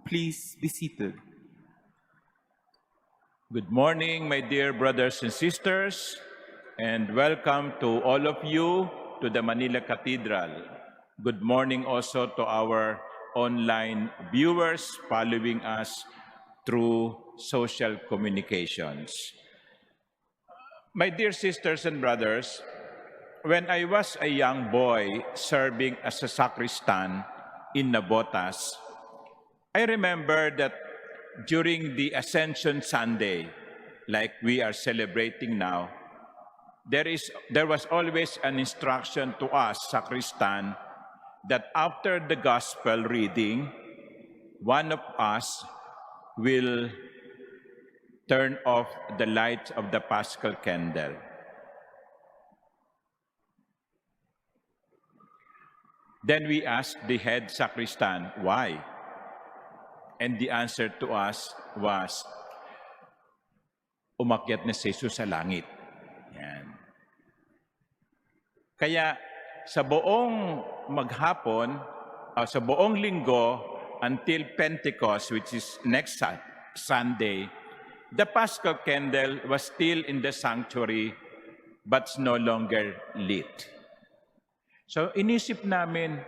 Please be seated. Good morning, my dear brothers and sisters, and welcome to all of you to the Manila Cathedral. Good morning also to our online viewers following us through social communications. My dear sisters and brothers, when I was a young boy serving as a sacristan in Navotas, I remember that during the Ascension Sunday, like we are celebrating now, there was always an instruction to us, sacristan, that after the gospel reading, one of us will turn off the lights of the Paschal candle. Then we asked the head sacristan, why? And the answer to us was, umakyat na si Jesus sa langit. Yan. Kaya sa buong maghapon, sa buong linggo, until Pentecost, which is next Sunday, the Paschal candle was still in the sanctuary, but no longer lit. So inisip namin,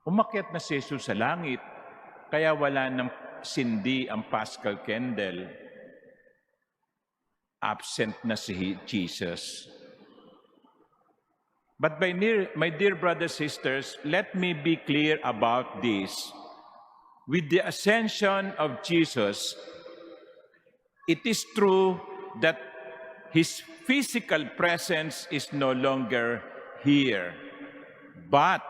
umakyat na si Jesus sa langit, kaya wala nang sindi ang Paschal candle. Absent na si Jesus. But my dear brothers and sisters, let me be clear about this. With the ascension of Jesus, it is true that His physical presence is no longer here. But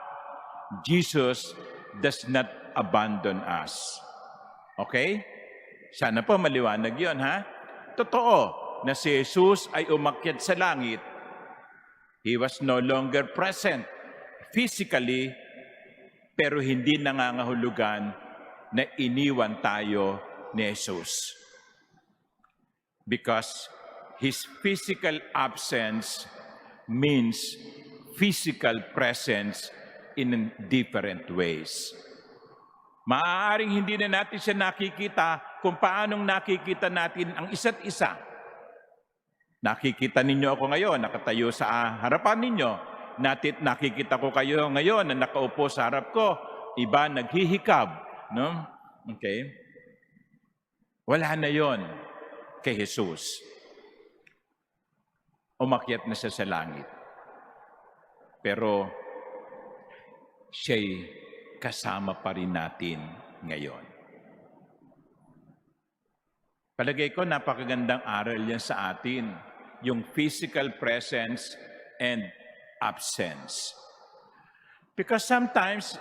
Jesus does not abandon us. Okay? Sana po maliwanag yun, ha? Totoo na si Jesus ay umakyat sa langit. He was no longer present physically, pero hindi nangangahulugan na iniwan tayo ni Jesus. Because His physical absence means physical presence in different ways. Maaaring hindi na natin siya nakikita kung paanong nakikita natin ang isa't isa. Nakikita ninyo ako ngayon, nakatayo sa harapan ninyo. Nakikita ko kayo ngayon na nakaupo sa harap ko. Iba naghihikab. No? Okay? Wala na yon kay Jesus. Umakyat na siya sa langit. Pero siya'y kasama pa rin natin ngayon. Palagay ko, napakagandang aral yan sa atin, yung physical presence and absence. Because sometimes,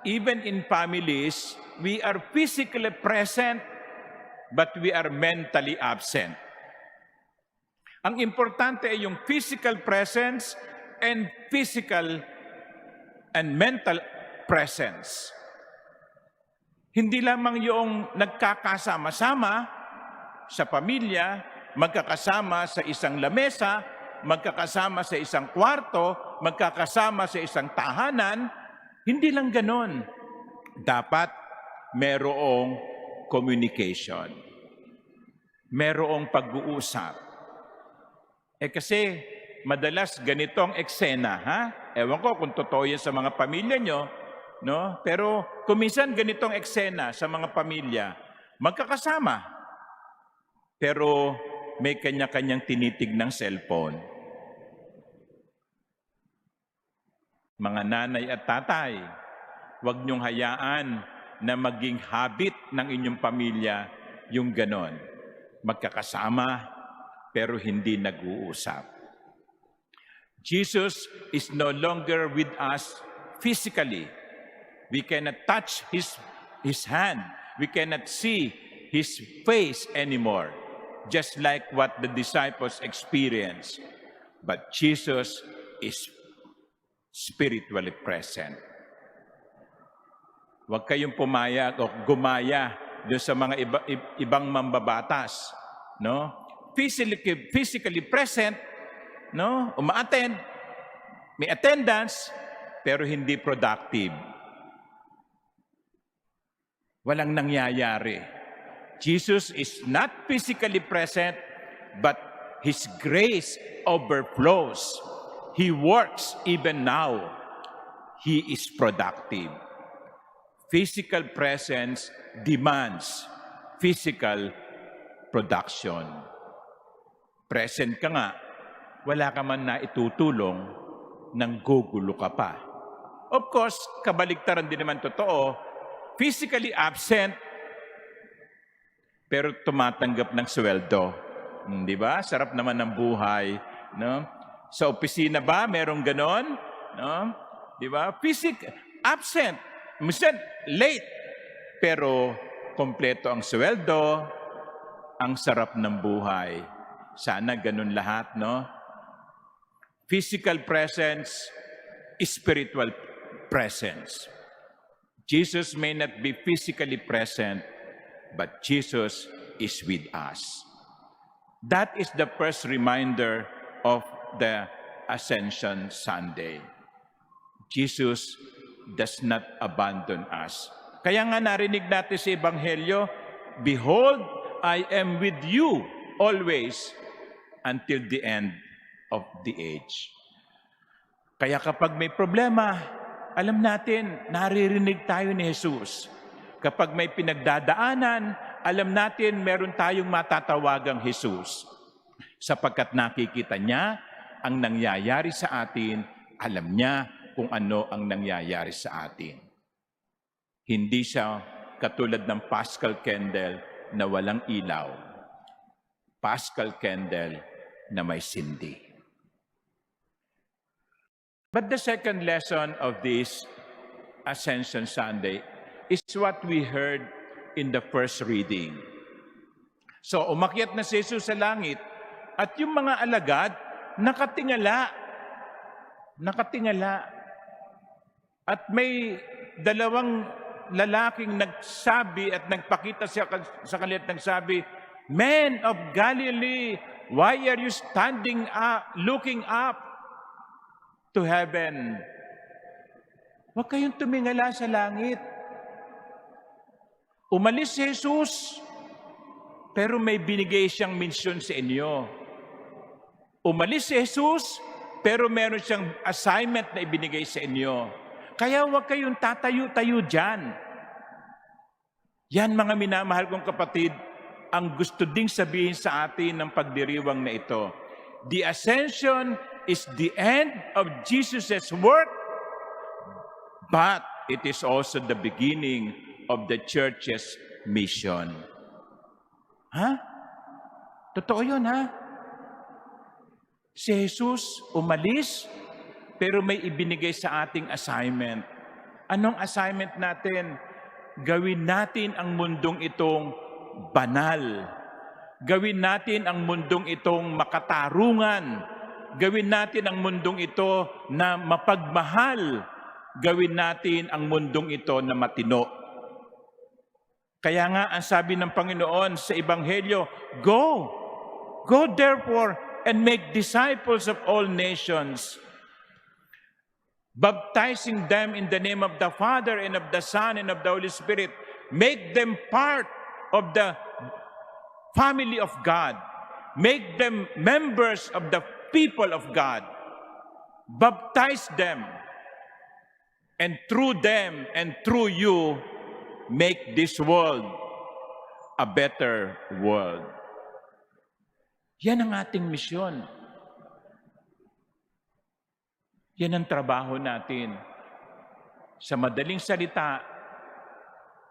even in families, we are physically present, but we are mentally absent. Ang importante ay yung physical presence and physical and mental presence. Hindi lamang yung nagkakasama-sama sa pamilya, magkakasama sa isang lamesa, magkakasama sa isang kwarto, magkakasama sa isang tahanan. Hindi lang ganon. Dapat merong communication. Merong pag-uusap. Kasi madalas ganitong eksena, ha? Ewan ko kung totoo yan sa mga pamilya nyo, no? Pero kuminsan ganitong eksena sa mga pamilya, magkakasama, pero may kanya-kanyang tinitig ng cellphone. Mga nanay at tatay, huwag niyong hayaan na maging habit ng inyong pamilya yung ganon. Magkakasama, pero hindi nag-uusap. Jesus is no longer with us physically. We cannot touch His hand. We cannot see His face anymore, just like what the disciples experienced. But Jesus is spiritually present. Huwag kayong pumayag o gumaya doon sa mga ibang mambabatas, no? Physically present, no? Uma-attend, may attendance, pero hindi productive. Walang nangyayari. Jesus is not physically present, but His grace overflows. He works even now. He is productive. Physical presence demands physical production. Present ka nga, wala ka man na itutulong, nang gugulo ka pa. Of course, kabaligtaran din naman totoo, physically absent, pero tumatanggap ng sweldo. Di ba? Sarap naman ng buhay. No? Sa opisina ba, merong ganon? No? Di ba? Absent. Minsan, late. Pero, kompleto ang sweldo, ang sarap ng buhay. Sana ganun lahat, no? Physical presence, spiritual presence. Jesus may not be physically present, but Jesus is with us. That is the first reminder of the Ascension Sunday. Jesus does not abandon us. Kaya nga narinig natin sa Ebanghelyo, "Behold, I am with you always until the end of the age." Kaya kapag may problema, alam natin, naririnig tayo ni Jesus. Kapag may pinagdadaanan, alam natin meron tayong matatawagang Jesus. Sapagkat nakikita niya ang nangyayari sa atin, alam niya kung ano ang nangyayari sa atin. Hindi siya katulad ng Paschal candle na walang ilaw. Paschal candle na may sindi. But the second lesson of this Ascension Sunday is what we heard in the first reading. So, umakyat na si Jesus sa langit at yung mga alagad nakatingala. Nakatingala. At may dalawang lalaking nagsabi at nagpakita sa kanila at nagsabi, "Men of Galilee, why are you standing up, looking up to heaven?" Huwag kayong tumingala sa langit. Umalis si Jesus, pero may binigay siyang misyon sa inyo. Umalis si Jesus, pero meron siyang assignment na ibinigay sa inyo. Kaya huwag kayong tatayo-tayo dyan. Yan mga minamahal kong kapatid, ang gusto ding sabihin sa atin ng pagdiriwang na ito. The ascension is the end of Jesus' work, but it is also the beginning of the church's mission. Ha? Totoo yun, ha? Si Jesus umalis, pero may ibinigay sa ating assignment. Anong assignment natin? Gawin natin ang mundong itong banal. Gawin natin ang mundong itong makatarungan. Gawin natin ang mundong ito na mapagmahal. Gawin natin ang mundong ito na matino. Kaya nga, ang sabi ng Panginoon sa Ebanghelyo, "Go! Go therefore and make disciples of all nations, baptizing them in the name of the Father and of the Son and of the Holy Spirit. Make them part of the family of God. Make them members of the people of God. Baptize them, and through them and through you, make this world a better world." Yan ang ating misyon. Yan ang trabaho natin. Sa madaling salita,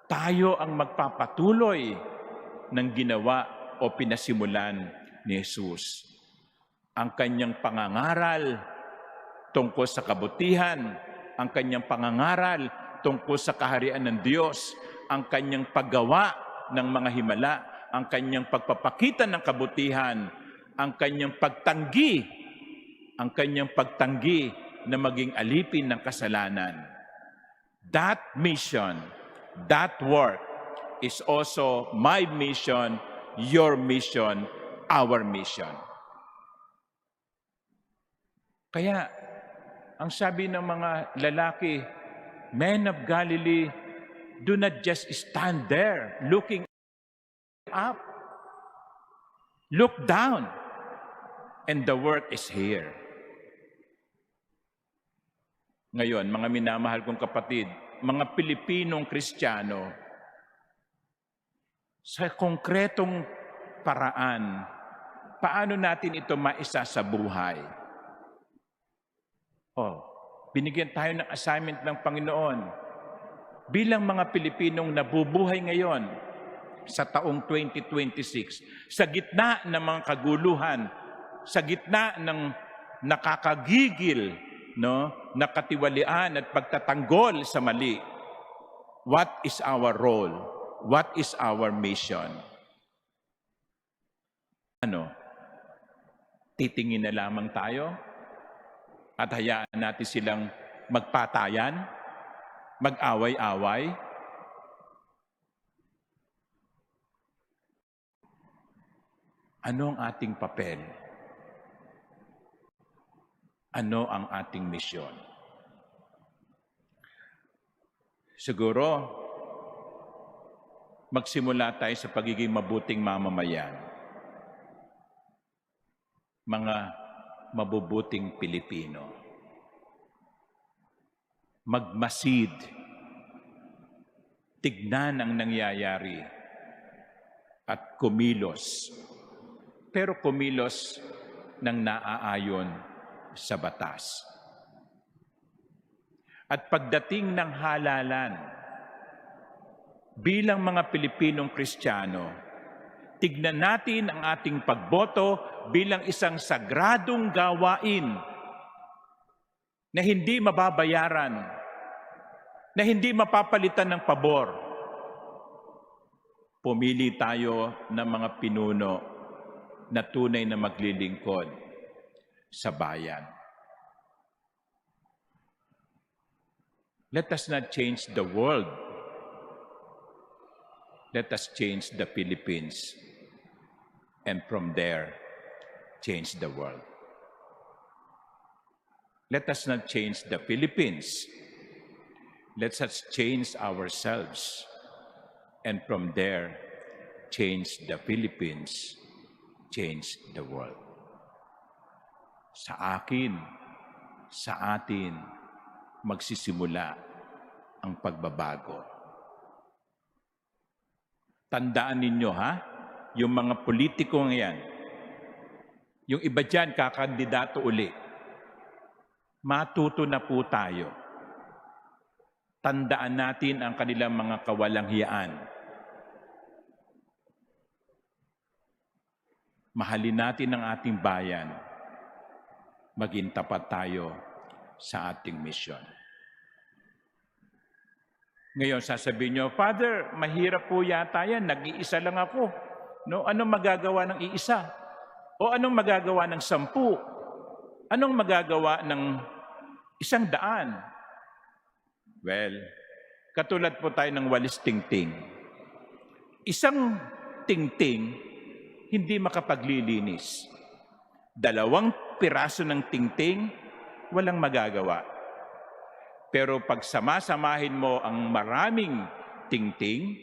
tayo ang magpapatuloy ng ginawa o pinasimulan ni Jesus. Ang kanyang pangangaral tungkol sa kabutihan, ang kanyang pangangaral tungkol sa kaharian ng Diyos, ang kanyang paggawa ng mga himala, ang kanyang pagpapakita ng kabutihan, ang kanyang pagtanggi na maging alipin ng kasalanan. That mission, that work is also my mission, your mission, our mission. Kaya, ang sabi ng mga lalaki, "Men of Galilee, do not just stand there looking up. Look down, and the work is here. Ngayon, mga minamahal kong kapatid, mga Pilipinong Kristiyano, sa konkretong paraan, paano natin ito maisa sa buhay? Binigyan tayo ng assignment ng Panginoon. Bilang mga Pilipinong nabubuhay ngayon sa taong 2026, sa gitna ng mga kaguluhan, sa gitna ng nakakagigil, nakatiwalian at pagtatanggol sa mali, what is our role? What is our mission? Titingin na lamang tayo at hayaan natin silang magpatayan, mag-away-away? Ano ang ating papel? Ano ang ating misyon? Siguro, magsimula tayo sa pagiging mabuting mamamayan. Mga mabubuting Pilipino. Magmasid. Tignan ang nangyayari at kumilos. Pero kumilos ng naaayon sa batas. At pagdating ng halalan, bilang mga Pilipinong Kristiyano, tignan natin ang ating pagboto bilang isang sagradong gawain na hindi mababayaran, na hindi mapapalitan ng pabor. Pumili tayo ng mga pinuno na tunay na maglilingkod sa bayan. Let us not change the world. Let us change the Philippines. And from there, change the world. Let us not change the Philippines. Let us change ourselves. And from there, change the Philippines, change the world. Sa akin, sa atin, magsisimula ang pagbabago. Tandaan ninyo, yung mga politiko ngayon, yung iba dyan kakandidato uli, matuto na po tayo. Tandaan natin ang kanilang mga kawalanghiyaan. Mahalin natin ang ating bayan. Maging tapat tayo sa ating misyon. Ngayon, sasabihin nyo, Father, mahirap po yata yan. Nag-iisa lang ako. Anong magagawa ng iisa? O anong magagawa ng 10? Anong magagawa ng 100? Well, katulad po tayo ng walis tingting. Isang tingting, hindi makapaglilinis. 2 piraso ng tingting, walang magagawa. Pero pag sama-samahin mo ang maraming tingting,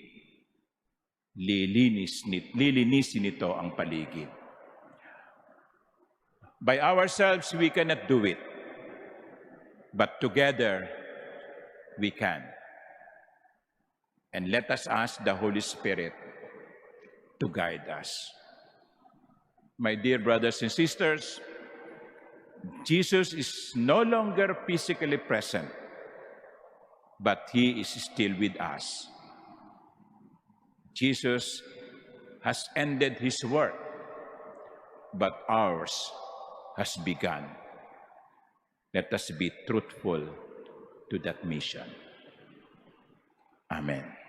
lilinisin nito ang paligid. By ourselves, we cannot do it. But together, we can. And let us ask the Holy Spirit to guide us. My dear brothers and sisters, Jesus is no longer physically present, but He is still with us. Jesus has ended His work, but ours has begun. Let us be truthful to that mission. Amen.